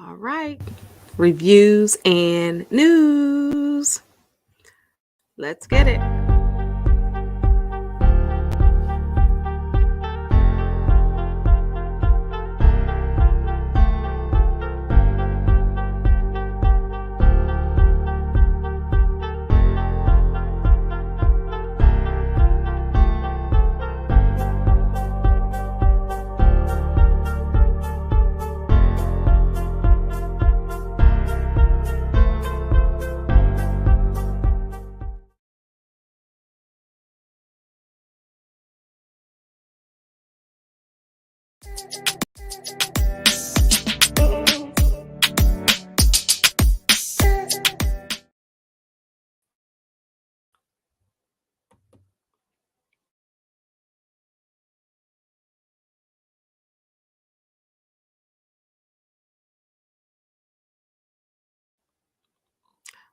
All right. Reviews and news. Let's get it.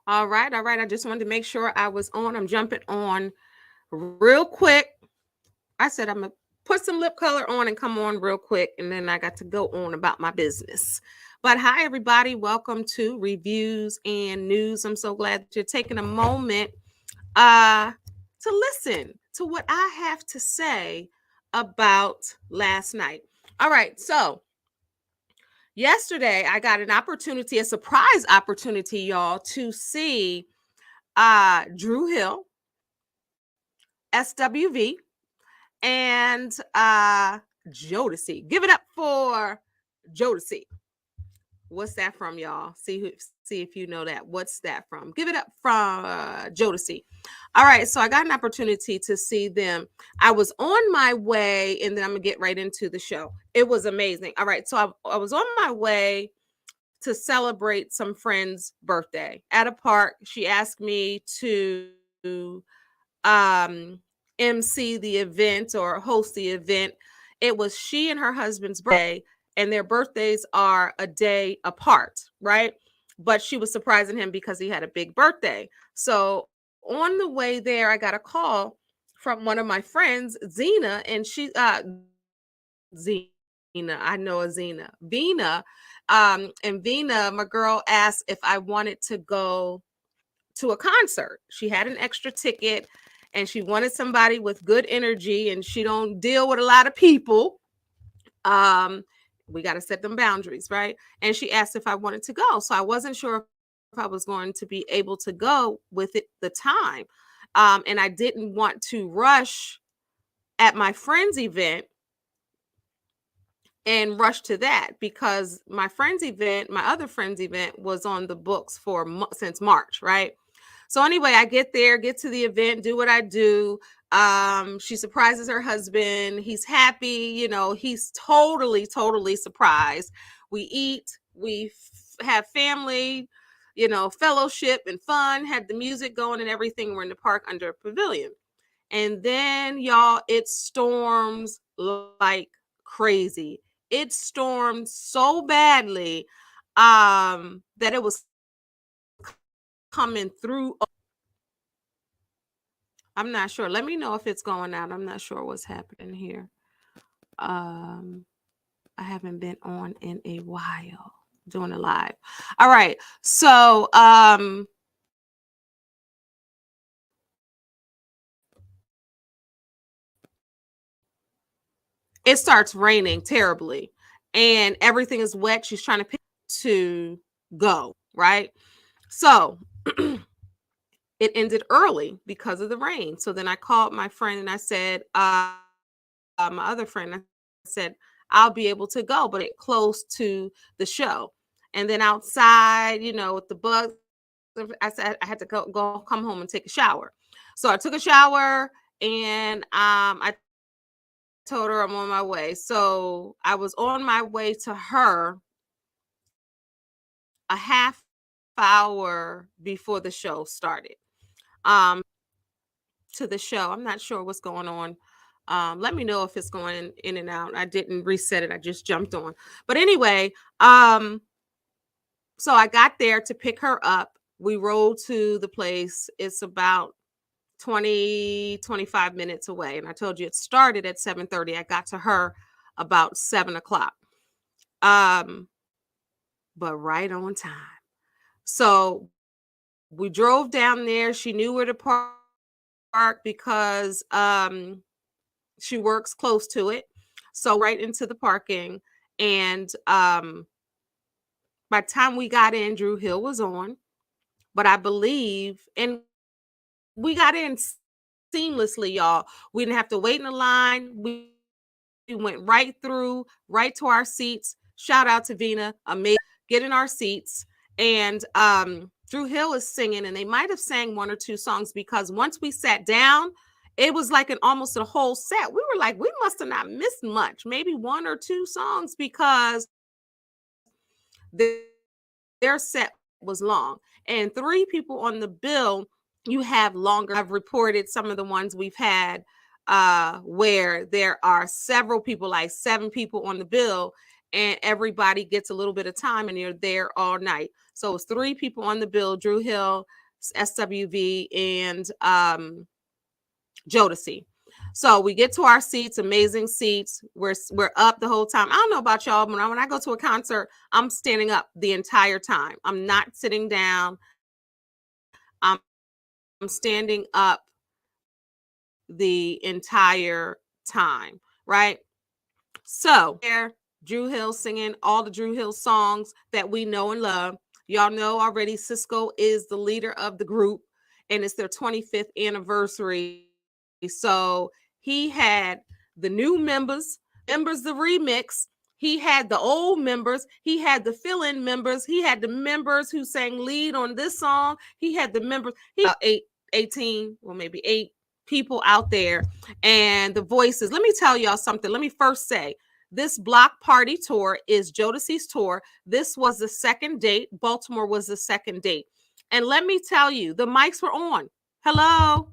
All right. I just wanted to make sure I was on. I'm jumping on real quick. I said I'm going to put some lip color on and come on real quick. And then I got to go on about my business. But hi, everybody. Welcome to Reviews and News. I'm so glad that you're taking a moment to listen to what I have to say about last night. All right. So yesterday I got an opportunity, a surprise opportunity, y'all, to see Dru Hill, SWV, and Jodeci. Give it up for Jodeci. What's that from, y'all? See if you know that. What's that from? Give it up from Jodeci. All right, so I got an opportunity to see them. I was on my way, and then I'm gonna get right into the show. It was amazing. All right, so I was on my way to celebrate some friend's birthday at a park. She asked me to MC the event or host the event. It was she and her husband's birthday, and their birthdays are a day apart, right? But she was surprising him because he had a big birthday. So on the way there, I got a call from one of my friends, Zena, and she Zena, I know a Zena, Vina. And Vina, my girl, asked if I wanted to go to a concert. She had an extra ticket and she wanted somebody with good energy, and she don't deal with a lot of people. We got to set them boundaries, right? And she asked if I wanted to go. So I wasn't sure if I was going to be able to go with it the time. And I didn't want to rush at my friend's event and rush to that, because my other friend's event was on the books for since March, right? So anyway, I get there, get to the event, do what I do. She surprises her husband. He's happy, he's totally surprised. We eat, we have family, fellowship and fun, had the music going and everything. We're in the park under a pavilion. And then, y'all, it storms like crazy. It stormed so badly that it was coming through. I'm not sure. Let me know if it's going out. I'm not sure what's happening here. I haven't been on in a while doing a live. All right. So it starts raining terribly and everything is wet. She's trying to pick to go, right? So it ended early because of the rain. So then I called my friend and I said, my other friend, I said, I'll be able to go, but it close to the show. And then outside, with the bugs, I said I had to come home and take a shower. So I took a shower and I told her I'm on my way. So I was on my way to her a half hour before the show started. To the show. I'm not sure what's going on. Let me know if it's going in and out. I didn't reset it. I just jumped on. But anyway, so I got there to pick her up. We rode to the place. It's about 25 minutes away. And I told you it started at 7:30. I got to her about 7 o'clock. but right on time. So we drove down there. She knew where to park because she works close to it. So right into the parking. And by the time we got in, Dru Hill was on. But I believe, and we got in seamlessly, y'all. We didn't have to wait in the line. We went right through, right to our seats. Shout out to Vina, amazing. Get in our seats. And Dru Hill is singing, and they might have sang one or two songs because once we sat down, it was like almost a whole set. We were like, we must have not missed much, maybe one or two songs because their set was long. And 3 people on the bill, you have longer. I've reported some of the ones we've had where there are several people, like 7 people on the bill, and everybody gets a little bit of time and you're there all night. So it's 3 people on the bill: Dru Hill, SWV, and Jodeci. So we get to our seats, amazing seats. We're up the whole time. I don't know about y'all, but when I go to a concert, I'm standing up the entire time. I'm not sitting down. I'm standing up the entire time, right? So there, Dru Hill singing all the Dru Hill songs that we know and love. Y'all know already Cisco is the leader of the group, and it's their 25th anniversary. So he had the new members the remix. He had the old members. He had the fill-in members. He had the members who sang lead on this song. He had the members. He had 18, or maybe 8 people out there, and the voices. Let me tell y'all something. Let me first say, this block party tour is Jodeci's tour. This was the second date. Baltimore was the second date. And let me tell you, the mics were on. Hello.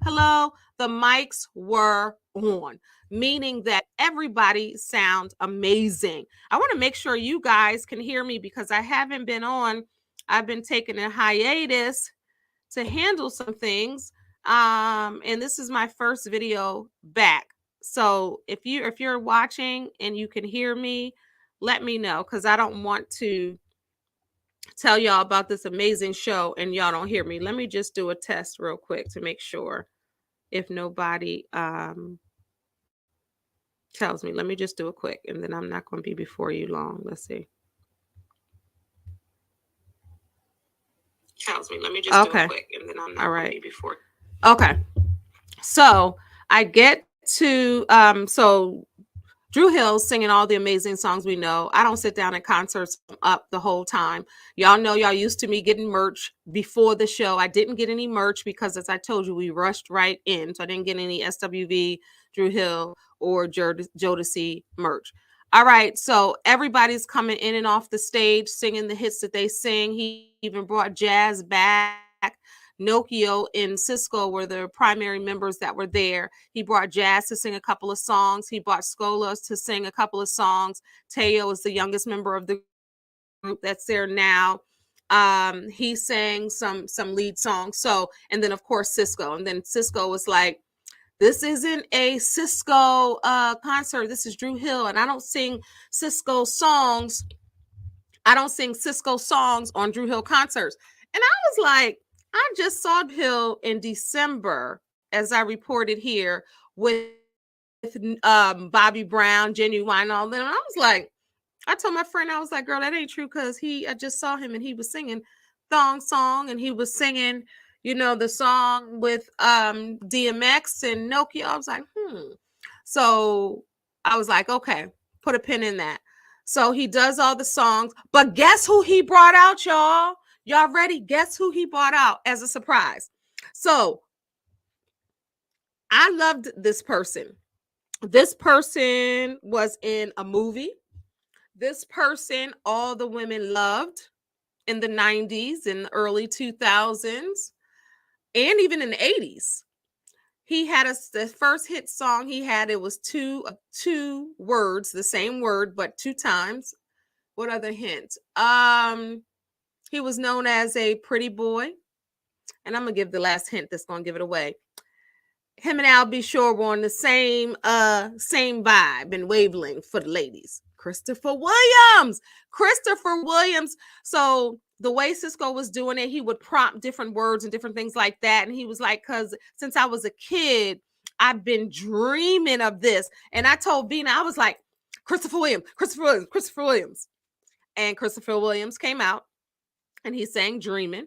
The mics were on, meaning that everybody sounds amazing. I want to make sure you guys can hear me because I haven't been on. I've been taking a hiatus to handle some things. And this is my first video back. So if you're watching and you can hear me, let me know, because I don't want to tell y'all about this amazing show and y'all don't hear me. Let me just do a test real quick to make sure if nobody tells me. Let me just do it quick, and then I'm not going to be before you long. Let's see. Tells me. Let me just do it quick, and then I'm not going to be before. Okay. So I get to so Dru Hill singing all the amazing songs we know. I don't sit down at concerts up the whole time. Y'all know, y'all used to me getting merch before the show. I didn't get any merch because, as I told you, we rushed right in. So I didn't get any SWV, Dru Hill, or Jodeci merch. All right. So everybody's coming in and off the stage, singing the hits that they sing. He even brought jazz back. Nokio and Cisco were the primary members that were there. He brought Jazz to sing a couple of songs. He brought Scola to sing a couple of songs. Teo is the youngest member of the group that's there now. He sang some lead songs. So, and then of course Cisco. And then Cisco was like, this isn't a Cisco concert. This is Dru Hill, and I don't sing Cisco songs. I don't sing Cisco songs on Dru Hill concerts. And I was like, I just saw Hill in December, as I reported here, with Bobby Brown, Genuine, and all that. And I was like, I told my friend, I was like, girl, that ain't true, because I just saw him and he was singing Thong Song, and he was singing, the song with DMX and Nokia. I was like, So I was like, okay, put a pin in that. So he does all the songs, but guess who he brought out, y'all? Y'all ready? Guess who he brought out as a surprise? So I loved this person. This person was in a movie. This person, all the women loved in the 90s and the early 2000s, and even in the 80s. He had the first hit song he had. It was two words, the same word, but 2 times. What other hint? He was known as a pretty boy. And I'm going to give the last hint that's going to give it away. Him and Al B. Shore were on the same vibe and wavelength for the ladies. Christopher Williams. Christopher Williams. So the way Cisco was doing it, he would prompt different words and different things like that. And he was like, because since I was a kid, I've been dreaming of this. And I told Vina, I was like, Christopher Williams, Christopher Williams, Christopher Williams. And Christopher Williams came out and he sang Dreaming.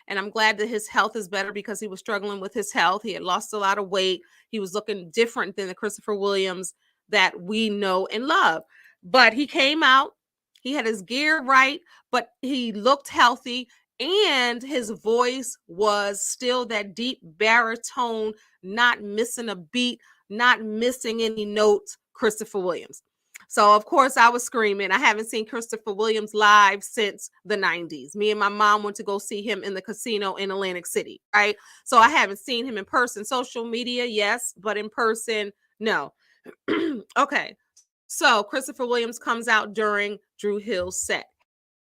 And I'm glad that his health is better because he was struggling with his health. He had lost a lot of weight. He was looking different than the Christopher Williams that we know and love. But he came out, he had his gear right, but he looked healthy and his voice was still that deep baritone, not missing a beat, not missing any notes, Christopher Williams. So, of course, I was screaming. I haven't seen Christopher Williams live since the 90s. Me and my mom went to go see him in the casino in Atlantic City, right? So I haven't seen him in person. Social media, yes, but in person, no. Okay. So Christopher Williams comes out during Dru Hill's set.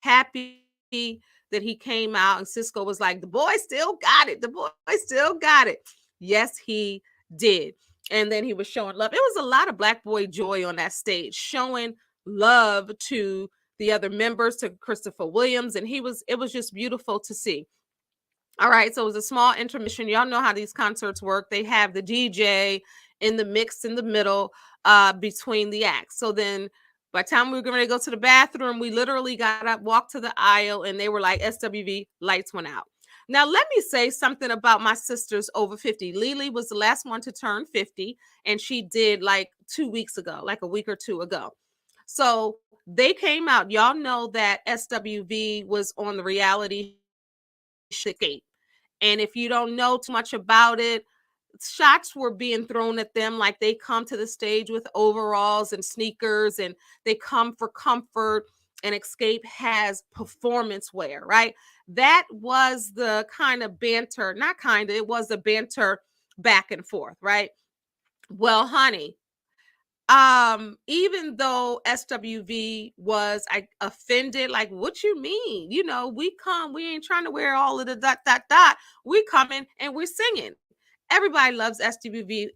Happy that he came out, and Cisco was like, the boy still got it. The boy still got it. Yes, he did. And then he was showing love. It was a lot of Black boy joy on that stage, showing love to the other members, to Christopher Williams. And it was just beautiful to see. All right. So it was a small intermission. Y'all know how these concerts work. They have the DJ in the mix in the middle between the acts. So then by the time we were going to go to the bathroom, we literally got up, walked to the aisle, and they were like, SWV, lights went out. Now, let me say something about my sisters over 50. Lily was the last one to turn 50, and she did like 2 weeks ago, like a week or two ago. So they came out. Y'all know that SWV was on the reality show. And if you don't know too much about it, shots were being thrown at them like they come to the stage with overalls and sneakers and they come for comfort, and Escape has performance wear, right? That was the kind of banter, not kind of, it was the banter back and forth, right? Well, honey, even though SWV was offended, like, what you mean? You know, we ain't trying to wear all of the ... We coming and we're singing. Everybody loves SWV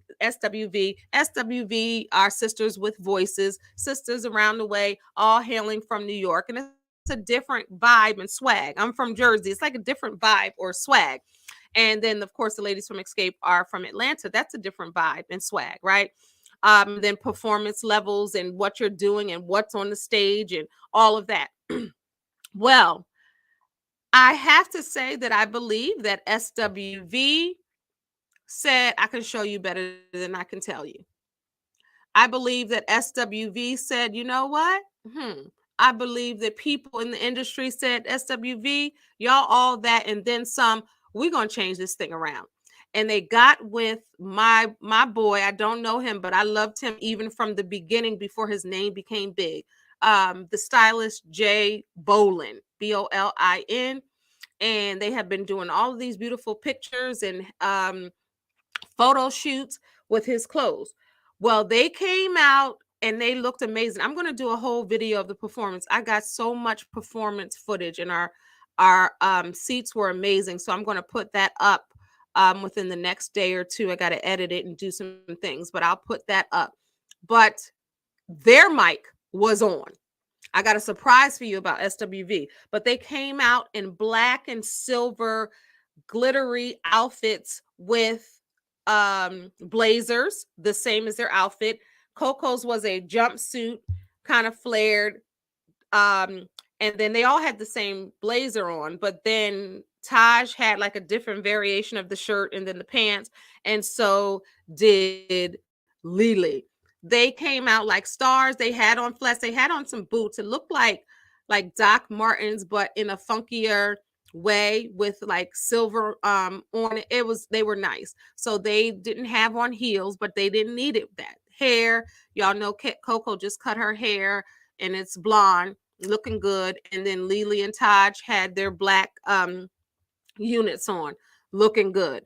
are sisters with voices, sisters around the way, all hailing from New York. And it's a different vibe and swag. I'm from Jersey. It's like a different vibe or swag. And then, of course, the ladies from Escape are from Atlanta. That's a different vibe and swag, right? Then performance levels and what you're doing and what's on the stage and all of that. Well, I have to say that I believe that SWV said, I can show you better than I can tell you. I believe that SWV said, you know what? I believe that people in the industry said, SWV, y'all all that and then some, we're going to change this thing around. And they got with my boy. I don't know him, but I loved him even from the beginning before his name became big. The stylist Jay Bolin, Bolin. And they have been doing all of these beautiful pictures and photo shoots with his clothes. Well, they came out and they looked amazing. I'm going to do a whole video of the performance. I got so much performance footage, and our seats were amazing. So I'm going to put that up within the next day or two. I got to edit it and do some things, but I'll put that up. But their mic was on. I got a surprise for you about SWV, but they came out in black and silver glittery outfits with blazers, the same as their outfit. Coco's was a jumpsuit, kind of flared. And then they all had the same blazer on, but then Taj had like a different variation of the shirt and then the pants. And so did Lily. They came out like stars. They had on flats. They had on some boots. It looked like Doc Martens, but in a funkier way with like silver on it. They were nice. So they didn't have on heels, but they didn't need it. That hair, y'all know Coco just cut her hair and it's blonde, looking good. And then Lily and Taj had their black units on, looking good.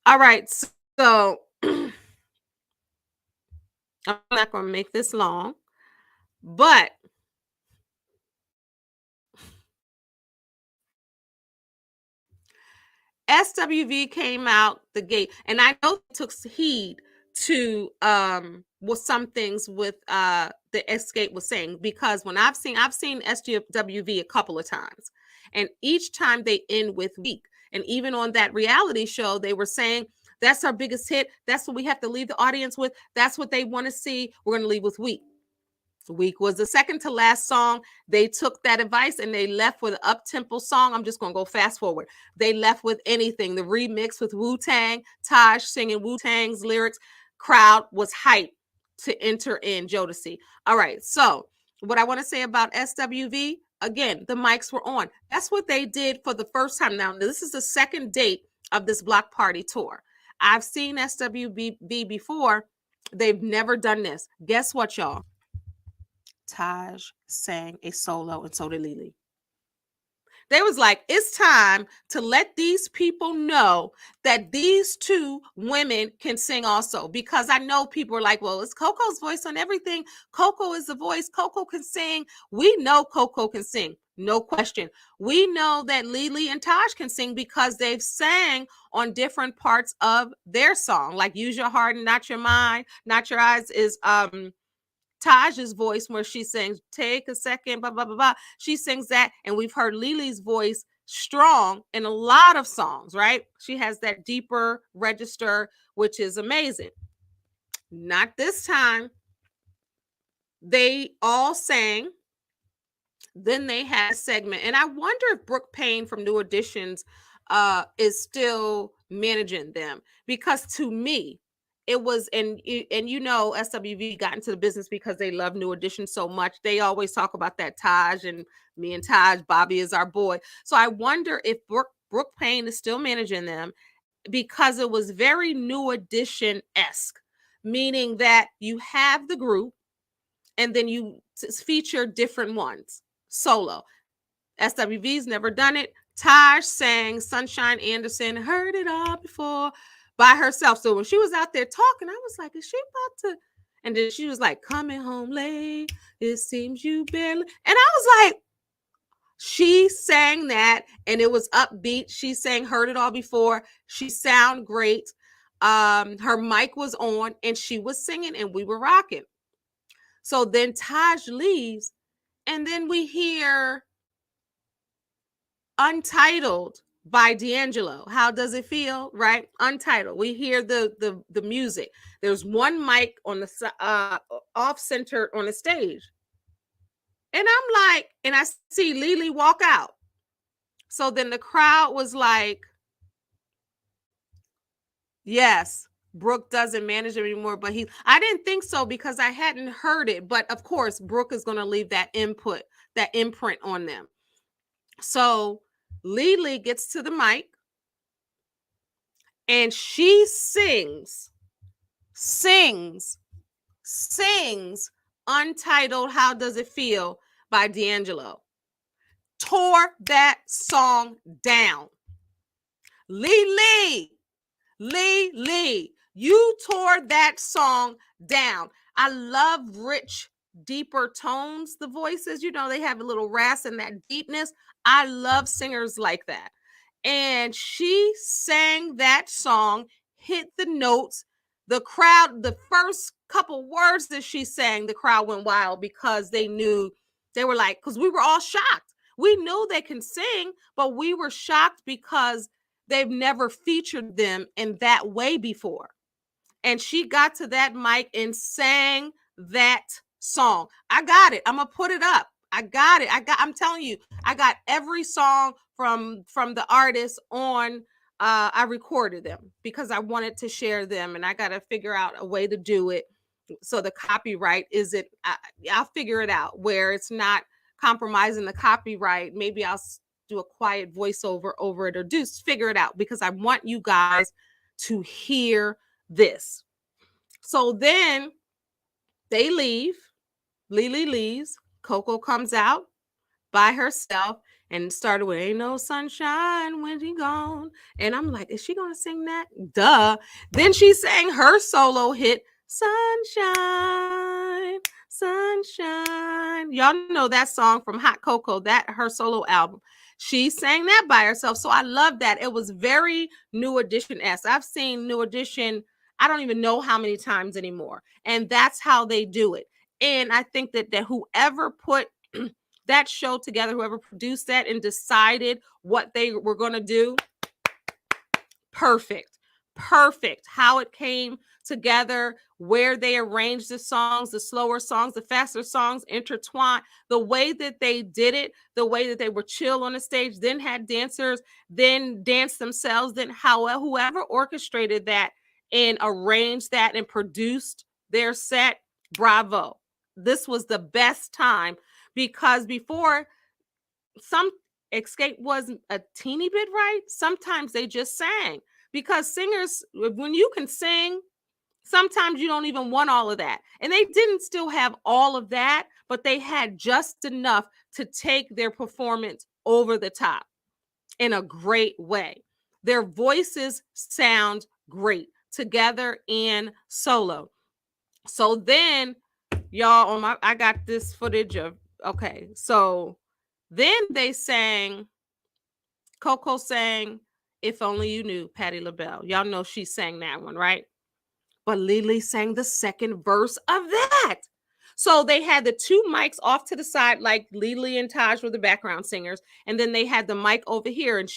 All right, so I'm not going to make this long, but SWV came out the gate, and I know they took heed to some things with the Escape was saying, because when I've seen SWV a couple of times, and each time they end with weak. And even on that reality show, they were saying, that's our biggest hit. That's what we have to leave the audience with. That's what they want to see. We're going to leave with weak. Week was the second to last song. They took that advice and they left with an up-tempo song. I'm just going to go fast forward. They left with anything. The remix with Wu-Tang, Taj singing Wu-Tang's lyrics. Crowd was hyped to enter in Jodeci. All right. So what I want to say about SWV, again, the mics were on. That's what they did for the first time. Now, this is the second date of this block party tour. I've seen SWV before. They've never done this. Guess what, y'all? Taj sang a solo, and so did Lily. They was like, it's time to let these people know that these two women can sing also. Because I know people are like, well, it's Coco's voice on everything. Coco is the voice. Coco can sing. We know Coco can sing. No question. We know that Lily and Taj can sing because they've sang on different parts of their song. Like Use Your Heart and Not Your Mind. Not Your Eyes is Taj's voice, where she sings, take a second, blah, blah, blah, blah. She sings that. And we've heard Lily's voice strong in a lot of songs, right? She has that deeper register, which is amazing. Not this time. They all sang. Then they had a segment. And I wonder if Brooke Payne from New Editions is still managing them. Because to me, it was, and you know, SWV got into the business because they love New Edition so much. They always talk about that Taj, and me and Taj, Bobby is our boy. So I wonder if Brooke Payne is still managing them, because it was very New Edition-esque, meaning that you have the group and then you feature different ones solo. SWV's never done it. Taj sang Sunshine Anderson, heard it all before, by herself. So when she was out there talking, I was like, is she about to? And then she was like, coming home late, it seems you barely. And I was like, she sang that and it was upbeat. She sang Heard It All Before. She sounded great. Her mic was on and she was singing and we were rocking. So then Taj leaves and then we hear Untitled by D'Angelo. How does it feel? Right? Untitled. We hear the music. There's one mic on the off center on the stage. And I'm like, and I see Lily walk out. So then the crowd was like, yes, Brooke doesn't manage it anymore. But I didn't think so because I hadn't heard it. But of course, Brooke is going to leave that imprint on them. So Lily gets to the mic and she sings Untitled How Does It Feel by D'Angelo. Tore that song down. Lee, you tore that song down. I love rich, deeper tones, the voices, you know, they have a little rasp and that deepness. I love singers like that. And she sang that song, hit the notes. The crowd, the first couple words that she sang, the crowd went wild because they knew, they were like, because we were all shocked. We knew they can sing, but we were shocked because they've never featured them in that way before. And she got to that mic and sang that song. I got it. I'm going to put it up. I got it. I'm telling you, I got every song from the artist on. I recorded them because I wanted to share them, and I got to figure out a way to do it. So the copyright isn't, I'll figure it out where it's not compromising the copyright. Maybe I'll do a quiet voiceover over it, or figure it out, because I want you guys to hear this. So then they leave. Lily leaves. Coco comes out by herself and started with Ain't No Sunshine When She Gone. And I'm like, is she going to sing that? Duh. Then she sang her solo hit, Sunshine, Sunshine. Y'all know that song from Hot Cocoa, that her solo album. She sang that by herself. So I love that. It was very New Edition-esque. I've seen New Edition, I don't even know how many times anymore. And that's how they do it. And I think that whoever put that show together, whoever produced that and decided what they were going to do, perfect. How it came together, where they arranged the songs, the slower songs, the faster songs intertwined, the way that they did it, the way that they were chill on the stage, then had dancers, then danced themselves, then whoever orchestrated that and arranged that and produced their set, bravo. This was the best time, because before, some Escape was a teeny bit right. Sometimes they just sang, because singers, when you can sing, sometimes you don't even want all of that. And they didn't still have all of that, but they had just enough to take their performance over the top in a great way. Their voices sound great together and solo. So then, y'all, I got this footage of, okay, so then they sang, Coco sang If Only You Knew, Patti LaBelle. Y'all know she sang that one, right? But Lily sang the second verse of that. So they had the two mics off to the side, like Lily and Taj were the background singers. And then they had the mic over here, and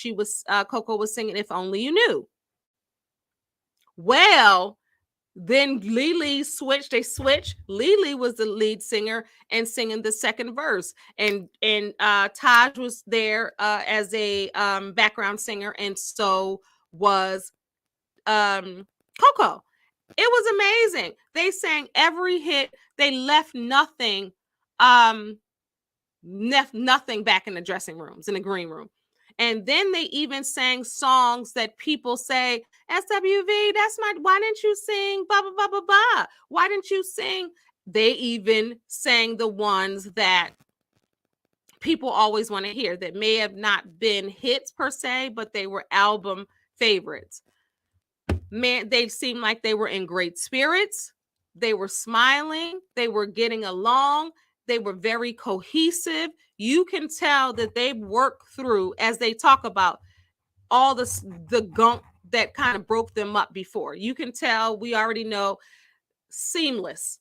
Coco was singing If Only You Knew. Well, then Lily switched. They switched. Lily was the lead singer and singing the second verse, and Taj was there as a background singer, and so was Coco. It was amazing. They sang every hit. They left nothing back in the dressing rooms, in the green room. And then they even sang songs that people say, SWV, why didn't you sing blah, blah, blah, blah, blah? Why didn't you sing? They even sang the ones that people always want to hear, that may have not been hits per se, but they were album favorites. Man, they seemed like they were in great spirits. They were smiling. They were getting along. They were very cohesive. You can tell that they worked through, as they talk about, all the gunk that kind of broke them up before. You can tell, we already know, seamless,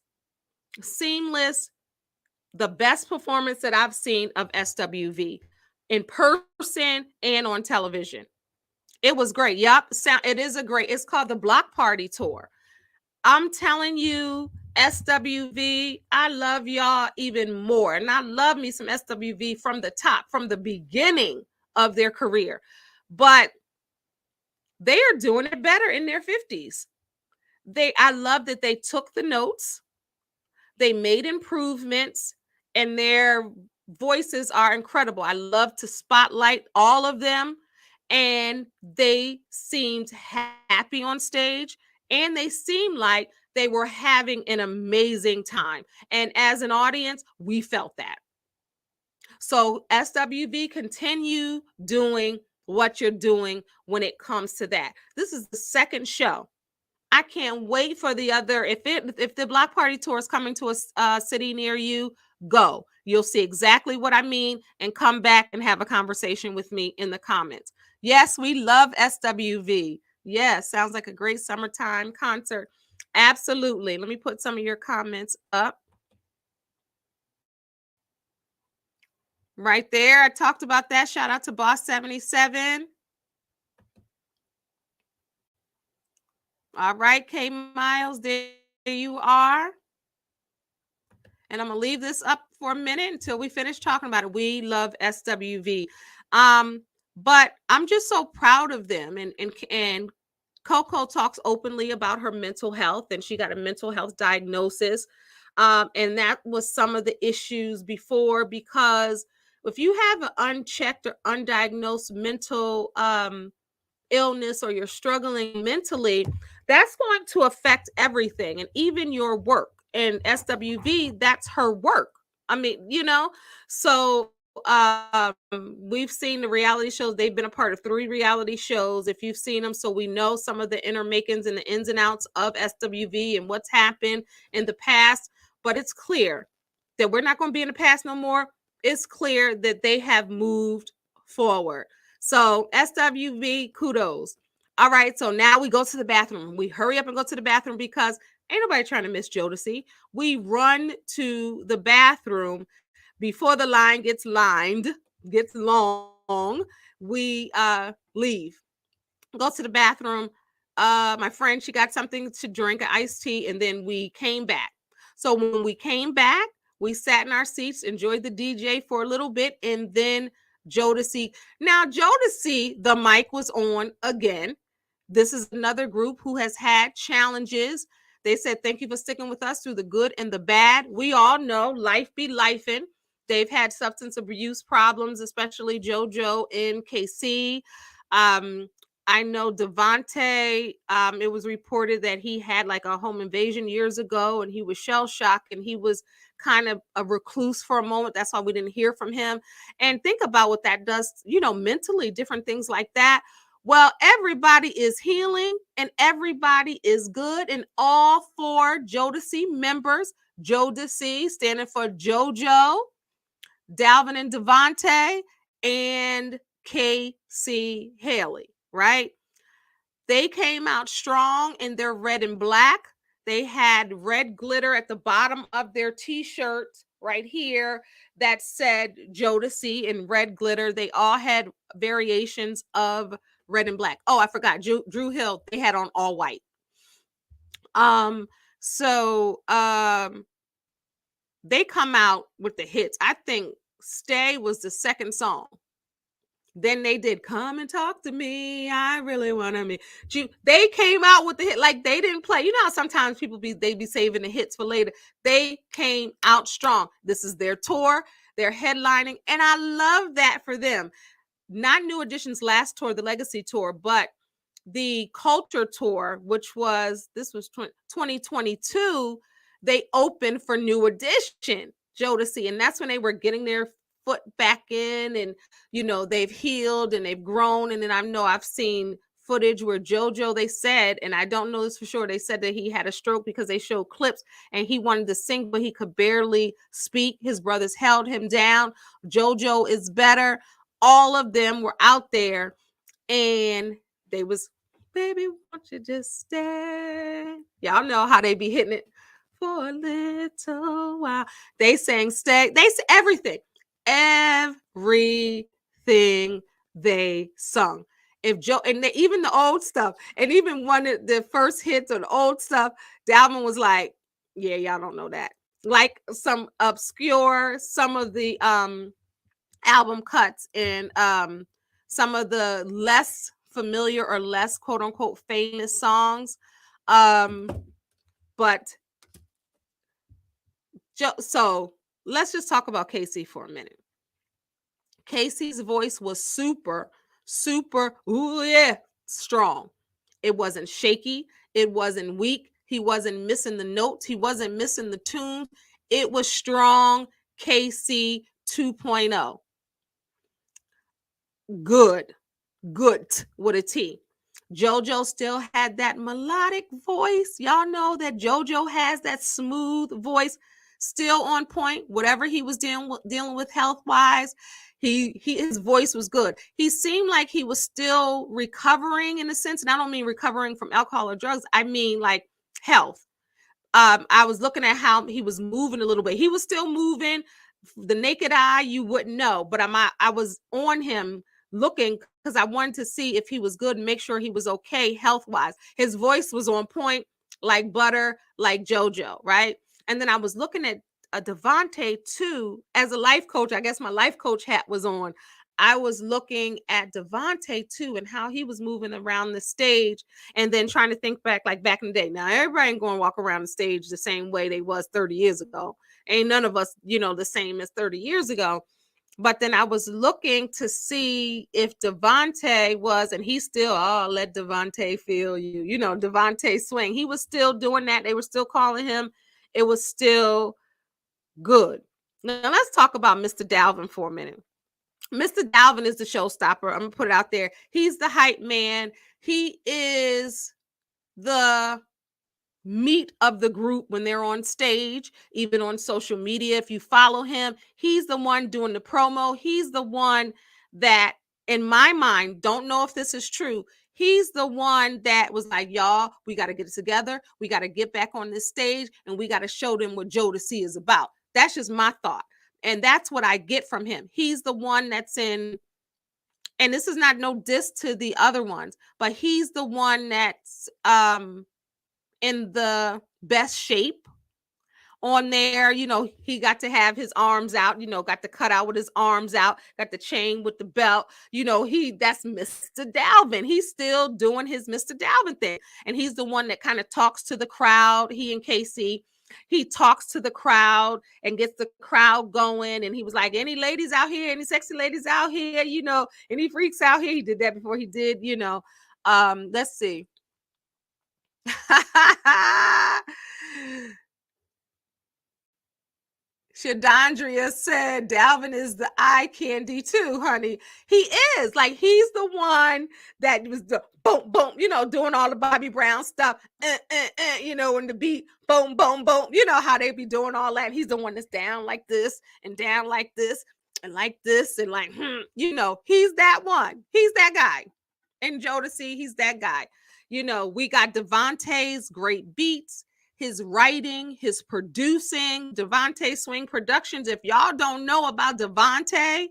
the best performance that I've seen of SWV in person and on television. It was great. Yup. It's called the Block Party Tour. I'm telling you, SWV, I love y'all even more. And I love me some SWV from the top, from the beginning of their career. But they are doing it better in their 50s. I love that they took the notes, they made improvements, and their voices are incredible. I love to spotlight all of them. And they seemed happy on stage, and they seemed like they were having an amazing time. And as an audience, we felt that. So SWV, continue doing what you're doing when it comes to that. This is the second show. I can't wait for the other. If the Block Party Tour is coming to a city near you, go. You'll see exactly what I mean, and come back and have a conversation with me in the comments. Yes, we love SWV. Yes, sounds like a great summertime concert. Absolutely. Let me put some of your comments up. Right there. I talked about that. Shout out to Boss 77. All right, K Miles, there you are. And I'm going to leave this up for a minute until we finish talking about it. We love SWV. But I'm just so proud of them. And Coco talks openly about her mental health, and she got a mental health diagnosis. And that was some of the issues before, because if you have an unchecked or undiagnosed mental illness, or you're struggling mentally, that's going to affect everything, and even your work. And SWV, that's her work. I mean, so we've seen the reality shows. They've been a part of 3 reality shows, if you've seen them. So we know some of the inner makings and the ins and outs of SWV and what's happened in the past. But it's clear that we're not going to be in the past no more. It's clear that they have moved forward. So SWV, kudos. All right, so now we go to the bathroom. We hurry up and go to the bathroom, because Ain't nobody trying to miss Jodeci. We run to the bathroom before the line gets long. We leave, go to the bathroom. My friend, she got something to drink, an iced tea, and then we came back. So when we came back, we sat in our seats, enjoyed the DJ for a little bit, and then Jodeci. Now, Jodeci, the mic was on again. This is another group who has had challenges. They said, thank you for sticking with us through the good and the bad. We all know life be lifing. They've had substance abuse problems, especially JoJo and KC. I know Devontae, it was reported that he had like a home invasion years ago and he was shell shocked and he was kind of a recluse for a moment. That's why we didn't hear from him. And think about what that does, mentally, different things like that. Well, everybody is healing and everybody is good. And all four Jodeci members, Jodeci standing for JoJo, Dalvin and Devontae, and KC Haley, right? They came out strong in their red and black. They had red glitter at the bottom of their t-shirt right here that said Jodeci in red glitter. They all had variations of red and black. Oh, I forgot. Dru Hill, they had on all white. So they come out with the hits. I think Stay was the second song. Then they did Come and Talk to Me. I really want to meet you. They came out with the hit. Like they didn't play. You know how sometimes people they be saving the hits for later. They came out strong. This is their tour. They're headlining. And I love that for them. Not New Edition's last tour, the Legacy Tour, but the Culture Tour, this was 2022. They opened for New Edition, Jodeci. And that's when they were getting their foot back in and they've healed and they've grown. And then I know I've seen footage where JoJo, they said, and I don't know this for sure, they said that he had a stroke because they showed clips and he wanted to sing but he could barely speak. His brothers held him down. JoJo is better. All of them were out there and they was, baby, won't you just stay? Y'all know how they be hitting it for a little while. They sang Stay. They sang everything they sung. If Joe and even the old stuff, and even one of the first hits or the old stuff, Dalvin was like, "Yeah, y'all don't know that." Like some obscure, some of the album cuts and some of the less familiar or less quote unquote famous songs, but so let's just talk about KC for a minute. KC's voice was super, ooh yeah, strong. It wasn't shaky. It wasn't weak. He wasn't missing the notes. He wasn't missing the tunes. It was strong KC 2.0. Good with a T. JoJo still had that melodic voice. Y'all know that JoJo has that smooth voice, still on point. Whatever he was dealing with health wise, his voice was good. He seemed like he was still recovering in a sense, and I don't mean recovering from alcohol or drugs. I mean like health. I was looking at how he was moving a little bit. He was still moving. The naked eye, you wouldn't know, but I was on him looking because I wanted to see if he was good and make sure he was okay health-wise. His voice was on point, like butter, like JoJo, right? And then I was looking at Devontae too. As a life coach, I guess my life coach hat was on. I was looking at Devontae too and how he was moving around the stage and then trying to think back like back in the day. Now, everybody ain't going to walk around the stage the same way they was 30 years ago. Ain't none of us, the same as 30 years ago. But then I was looking to see if Devontae was, and he still, let Devontae feel you. Devontae swing. He was still doing that. They were still calling him. It was still good. Now, let's talk about Mr. Dalvin for a minute. Mr. Dalvin is the showstopper. I'm going to put it out there. He's the hype man. He is the meat of the group when they're on stage, even on social media. If you follow him, he's the one doing the promo. He's the one that, in my mind, don't know if this is true, He's the one that was like, y'all, we got to get it together. We got to get back on this stage and we got to show them what Jodeci is about. That's just my thought. And that's what I get from him. He's the one that's in, and this is not no diss to the other ones, but he's the one that's in the best shape on there. You know, he got to have his arms out, you know, got the cut out with his arms out, got the chain with the belt. You know, that's Mr. Dalvin. He's still doing his Mr. Dalvin thing. And he's the one that kind of talks to the crowd. He and Casey, he talks to the crowd and gets the crowd going. And he was like, any ladies out here, any sexy ladies out here, you know, any freaks out here. He did that before he did, you know, let's see. Shadandria said Dalvin is the eye candy too, honey. He is. Like, he's the one that was the boom, boom, you know, doing all the Bobby Brown stuff, you know, and the beat, boom, boom, boom. You know how they be doing all that. He's the one that's down like this and down like this and like this and like, you know, he's that one. He's that guy. And Jodeci, he's that guy. You know, we got Devontae's great beats, his writing, his producing, Devontae Swing Productions. If y'all don't know about Devontae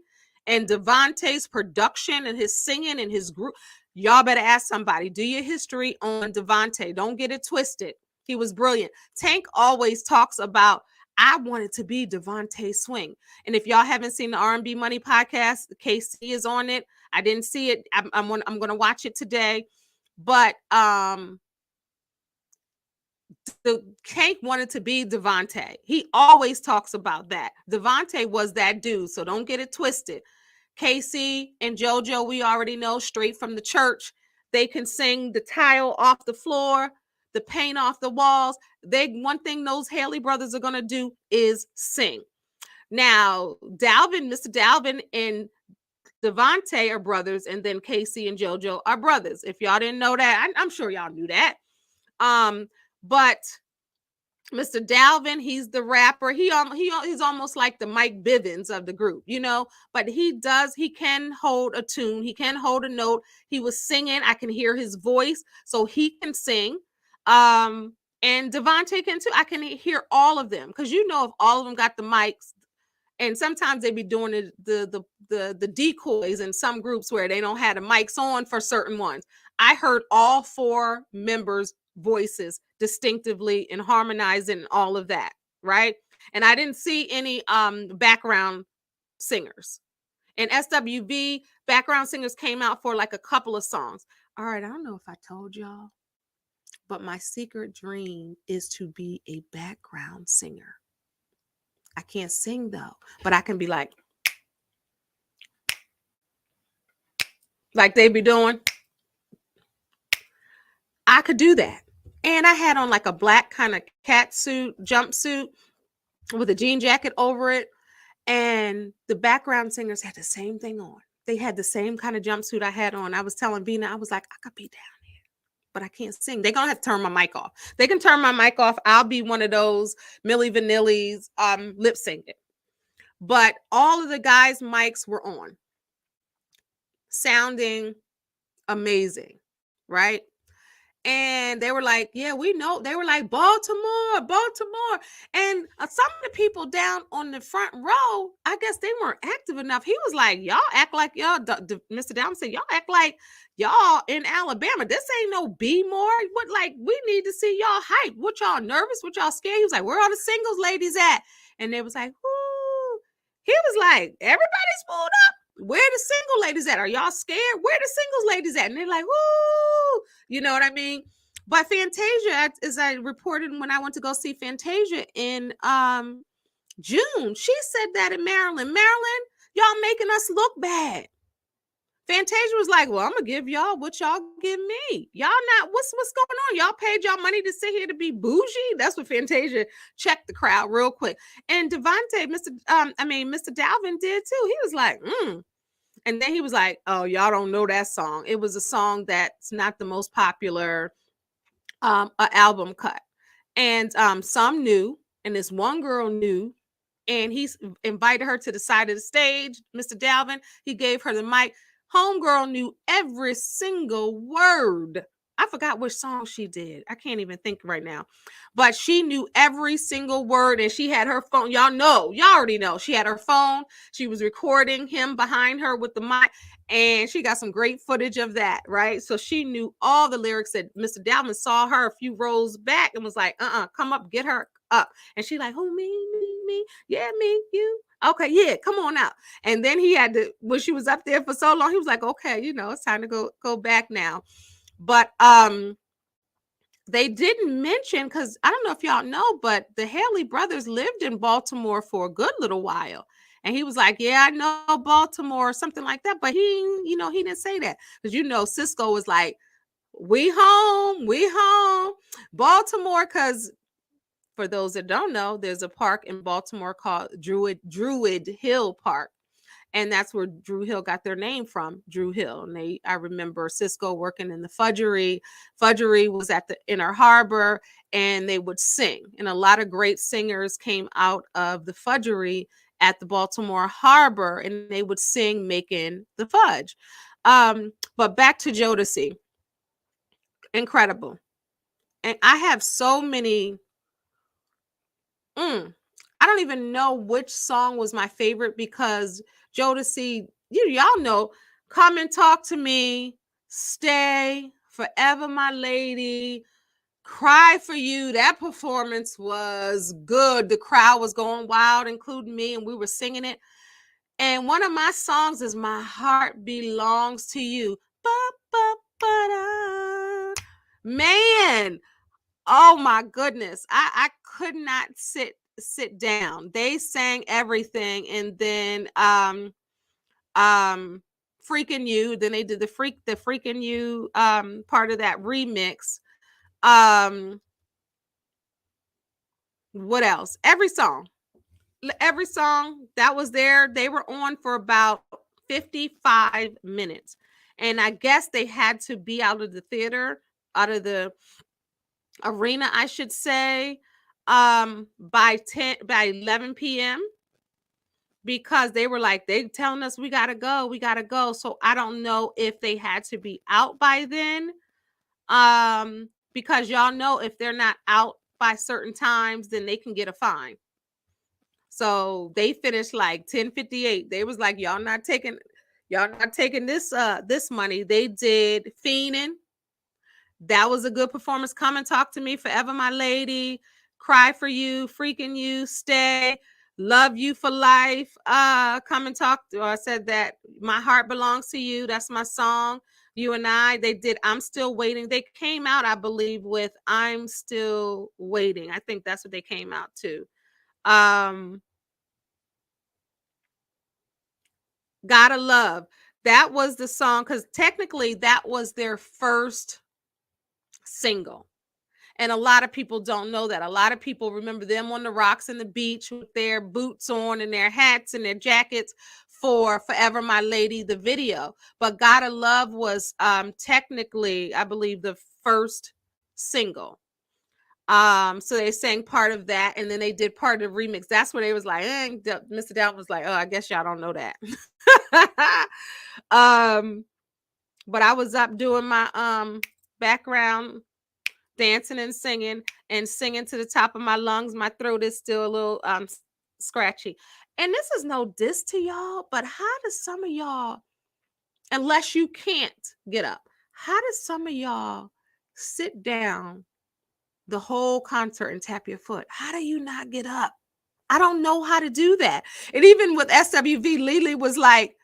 and Devontae's production and his singing and his group, y'all better ask somebody. Do your history on Devontae. Don't get it twisted. He was brilliant. Tank always talks about, I wanted to be Devontae Swing. And if y'all haven't seen the R&B Money Podcast, KC is on it. I didn't see it. I'm going to watch it today. But the Tank wanted to be Devontae. He always talks about that. Devontae was that dude, so don't get it twisted. Casey and JoJo, we already know straight from the church. They can sing the tile off the floor, the paint off the walls. One thing those Haley brothers are gonna do is sing. Now, Mr. Dalvin and Devontae are brothers, and then Casey and JoJo are brothers. If y'all didn't know that, I'm sure y'all knew that. But Mr. Dalvin, he's the rapper. He's almost like the Mike Bivins of the group, you know, but he can hold a tune. He can hold a note. He was singing. I can hear his voice, so he can sing. And Devontae can too. I can hear all of them, because, you know, if all of them got the mics, and sometimes they be doing the decoys in some groups where they don't have the mics on for certain ones. I heard all 4 members' voices distinctively and harmonizing and all of that, right? And I didn't see any background singers. And SWV background singers came out for like a couple of songs. All right, I don't know if I told y'all, but my secret dream is to be a background singer. I can't sing though, but I can be like they be doing. I could do that. And I had on like a black kind of jumpsuit with a jean jacket over it. And the background singers had the same thing on. They had the same kind of jumpsuit I had on. I was telling Vina, I was like, I could be down here, but I can't sing. They're going to have to turn my mic off. They can turn my mic off. I'll be one of those Milli Vanilli's lip syncing. But all of the guys' mics were on, sounding amazing, right? And they were like, yeah, we know. They were like, Baltimore. And some of the people down on the front row, I guess they weren't active enough. He was like, y'all act like y'all, Mr. Down said, y'all act like y'all in Alabama. This ain't no B-more. What, like, we need to see y'all hype. What, y'all nervous? What, y'all scared? He was like, where are the singles ladies at? And they was like, whoo. He was like, everybody's pulled up. Where the single ladies at? Are y'all scared? Where the singles ladies at? And they're like, whoo, you know what I mean? But Fantasia, as I reported when I went to go see Fantasia in June, she said that in Maryland, y'all making us look bad. Fantasia was like, well, I'm gonna give y'all what y'all give me. Y'all not, what's going on? Y'all paid y'all money to sit here to be bougie? That's what Fantasia checked the crowd real quick. And Devontae, Mr. Dalvin did too. He was like, And then he was like, oh, y'all don't know that song. It was a song that's not the most popular album cut. And some knew, and this one girl knew, and he invited her to the side of the stage, Mr. Dalvin. He gave her the mic. Homegirl knew every single word. I forgot which song she did. I can't even think right now. But she knew every single word, and she had her phone. Y'all already know. She had her phone. She was recording him behind her with the mic, and she got some great footage of that, right? So she knew all the lyrics. That Mr. Dalman saw her a few rows back and was like, come up, get her up. And she like, who, me, yeah, me, you. Okay, yeah, come on out. And then he had to, when she was up there for so long, he was like, okay, it's time to go back now. But they didn't mention, because I don't know if y'all know, but the Haley brothers lived in Baltimore for a good little while. And he was like, yeah, I know Baltimore, or something like that. But he didn't say that. Because, Cisco was like, we home, Baltimore. Because for those that don't know, there's a park in Baltimore called Dru Hill Park. And that's where Dru Hill got their name from, Dru Hill. And I remember Cisco working in the Fudgery. Fudgery was at the Inner Harbor, and they would sing. And a lot of great singers came out of the Fudgery at the Baltimore Harbor, and they would sing making the fudge. But back to Jodeci. Incredible. And I have so many. I don't even know which song was my favorite, because Jodeci, y'all know, Come and Talk to Me, Stay, Forever My Lady, Cry for You. That performance was good. The crowd was going wild, including me, and we were singing it. And one of my songs is My Heart Belongs to You. Ba-ba-ba-da. Man, oh my goodness. I could not sit down. They sang everything. And then Freaking You. Then they did the Freaking You part of that remix. What else? Every song that was there, they were on for about 55 minutes. And I guess they had to be out of the theater, out of the arena, I should say, by 11 p.m. because they were like, they telling us we gotta go. So I don't know if they had to be out by then. Because y'all know, if they're not out by certain times, then they can get a fine. So they finished like 10:58. They was like, y'all not taking this money. They did Fiendin'. That was a good performance. Come and Talk to Me, Forever My Lady, Cry for You, Freaking You, Stay, Love You for Life. Come and Talk. I said that My Heart Belongs to You. That's my song. You and I. They did I'm Still Waiting. They came out, I believe, with I'm Still Waiting. I think that's what they came out to. Gotta Love. That was the song, because technically that was their first single. And a lot of people don't know that. A lot of people remember them on the rocks and the beach with their boots on and their hats and their jackets for Forever My Lady, the video. But Gotta Love was technically, I believe, the first single. So they sang part of that, and then they did part of the remix. That's where they was like, Mr. Dalton was like, oh, I guess y'all don't know that. But I was up doing my background dancing and singing to the top of my lungs. My throat is still a little scratchy. And this is no diss to y'all, but how does some of y'all, unless you can't get up, how does some of y'all sit down the whole concert and tap your foot? How do you not get up? I don't know how to do that. And even with SWV, Lily was like,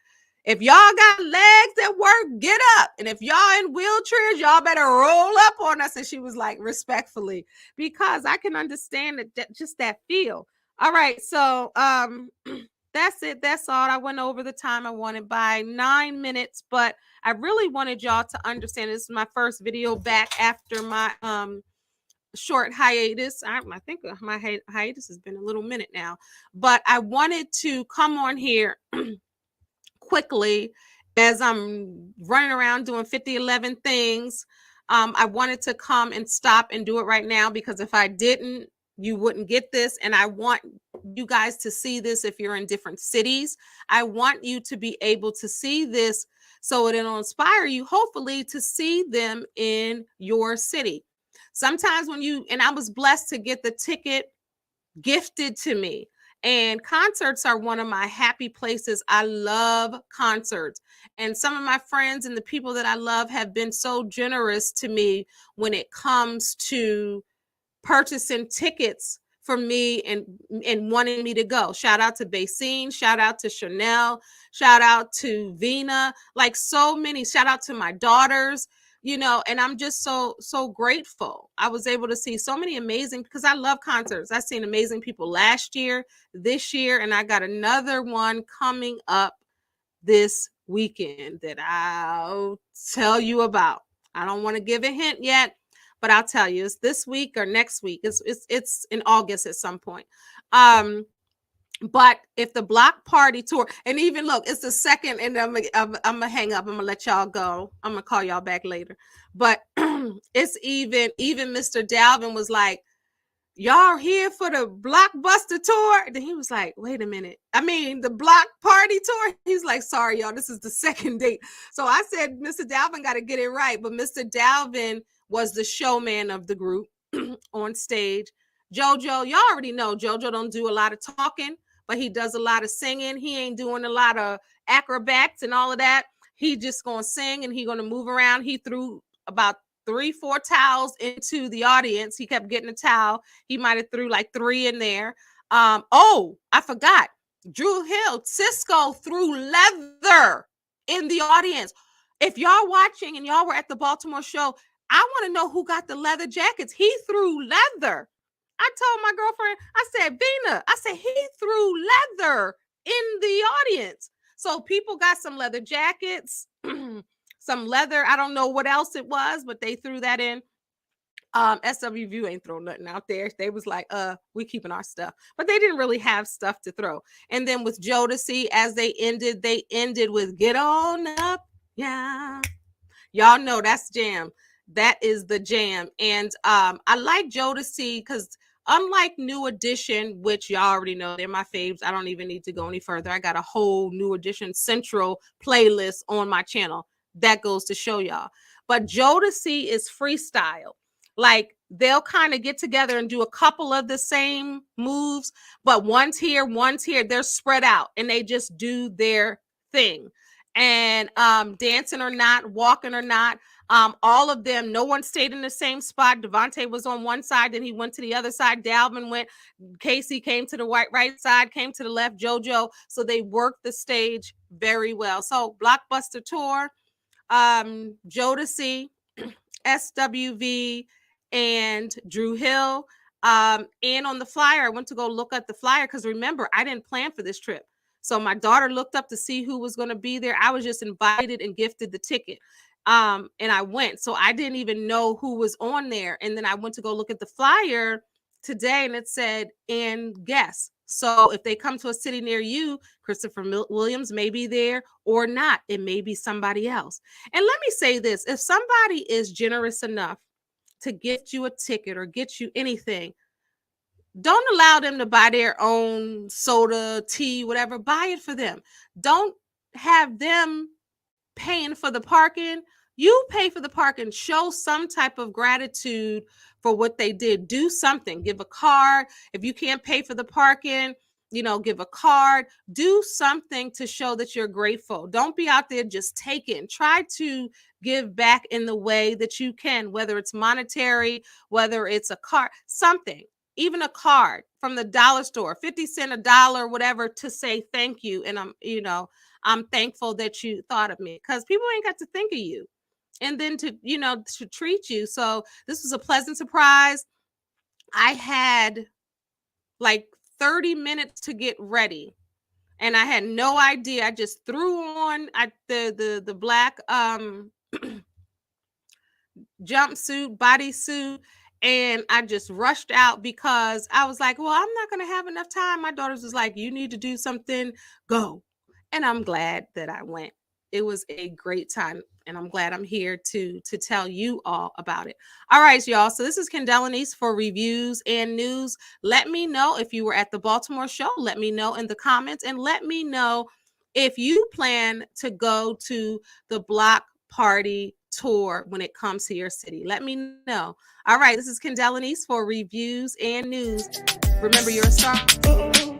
if y'all got legs that work, get up. And if y'all in wheelchairs, y'all better roll up on us. And she was like, respectfully, because I can understand that just that feel. All right. So that's it. That's all. I went over the time I wanted by 9 minutes, but I really wanted y'all to understand this is my first video back after my short hiatus. I think my hiatus has been a little minute now, but I wanted to come on here quickly as I'm running around doing 50-11 things. I wanted to come and stop and do it right now, because if I didn't, you wouldn't get this. And I want you guys to see this if you're in different cities. I want you to be able to see this So it'll inspire you, hopefully, to see them in your city. Sometimes and I was blessed to get the ticket gifted to me. And concerts are one of my happy places. I love concerts. And some of my friends and the people that I love have been so generous to me when it comes to purchasing tickets for me and wanting me to go. Shout out to Basine, shout out to Chanel, shout out to Vina, like so many, shout out to my daughters, and I'm just so grateful. I was able to see so many amazing, because I love concerts. I've seen amazing people last year, this year, and I got another one coming up this weekend that I'll tell you about. I don't want to give a hint yet, but I'll tell you, it's this week or next week. It's in August at some point. But if the block party tour, and even look, it's the second, and I'm gonna hang up. I'm gonna let y'all go. I'm gonna call y'all back later. But it's even Mr. Dalvin was like, y'all here for the Blockbuster tour? Then he was like, wait a minute. I mean, the block party tour? He's like, sorry, y'all, this is the second date. So I said, Mr. Dalvin got to get it right. But Mr. Dalvin was the showman of the group on stage. JoJo, y'all already know JoJo don't do a lot of talking, but he does a lot of singing. He ain't doing a lot of acrobats and all of that. He just going to sing and he going to move around. He threw about 3-4 towels into the audience. He kept getting a towel. He might have threw like 3 in there. I forgot. Dru Hill, Cisco threw leather in the audience. If y'all watching and y'all were at the Baltimore show, I want to know who got the leather jackets. He threw leather. I told my girlfriend, I said, Vina, he threw leather in the audience. So people got some leather jackets, some leather. I don't know what else it was, but they threw that in. SWV ain't throw nothing out there. They was like, we keeping our stuff. But they didn't really have stuff to throw. And then with Jodeci, as they ended with Get On Up. Yeah. Y'all know that's jam. That is the jam. And I like Jodeci because unlike New Edition, which y'all already know, they're my faves. I don't even need to go any further. I got a whole New Edition Central playlist on my channel. That goes to show y'all. But Jodeci is freestyle. Like they'll kind of get together and do a couple of the same moves, but one's here. They're spread out and they just do their thing. And dancing or not, walking or not, all of them, no one stayed in the same spot. Devontae was on one side, then he went to the other side. Dalvin went, Casey came to the right side, came to the left, JoJo. So they worked the stage very well. So Blockbuster tour, Jodeci, SWV, and Dru Hill. And on the flyer, I went to go look at the flyer because remember, I didn't plan for this trip. So my daughter looked up to see who was going to be there. I was just invited and gifted the ticket. And I went. So I didn't even know who was on there. And then I went to go look at the flyer today and it said, and guess. So if they come to a city near you, Christopher Williams may be there or not. It may be somebody else. And let me say this. If somebody is generous enough to get you a ticket or get you anything, don't allow them to buy their own soda, tea, whatever. Buy it for them. Don't have them paying for the parking. You pay for the parking. Show some type of gratitude for what they did. Do something. Give a card. If you can't pay for the parking, give a card. Do something to show that you're grateful. Don't be out there just taking. Try to give back in the way that you can, whether it's monetary, whether it's a card, something. Even a card from the dollar store, 50 cents, $1, whatever, to say thank you. And I'm thankful that you thought of me, because people ain't got to think of you and then to treat you. So this was a pleasant surprise. I had like 30 minutes to get ready and I had no idea. I just threw on the black jumpsuit, bodysuit, and I just rushed out because I was like, well, I'm not going to have enough time. My daughter was like, you need to do something, go. And I'm glad that I went. It was a great time. And I'm glad I'm here to tell you all about it. All right, y'all. So this is Kendall Anise for reviews and news. Let me know if you were at the Baltimore show. Let me know in the comments and let me know if you plan to go to the block party tour when it comes to your city. Let me know. All right, this is Kendall Anise for reviews and news. Remember, you're a star.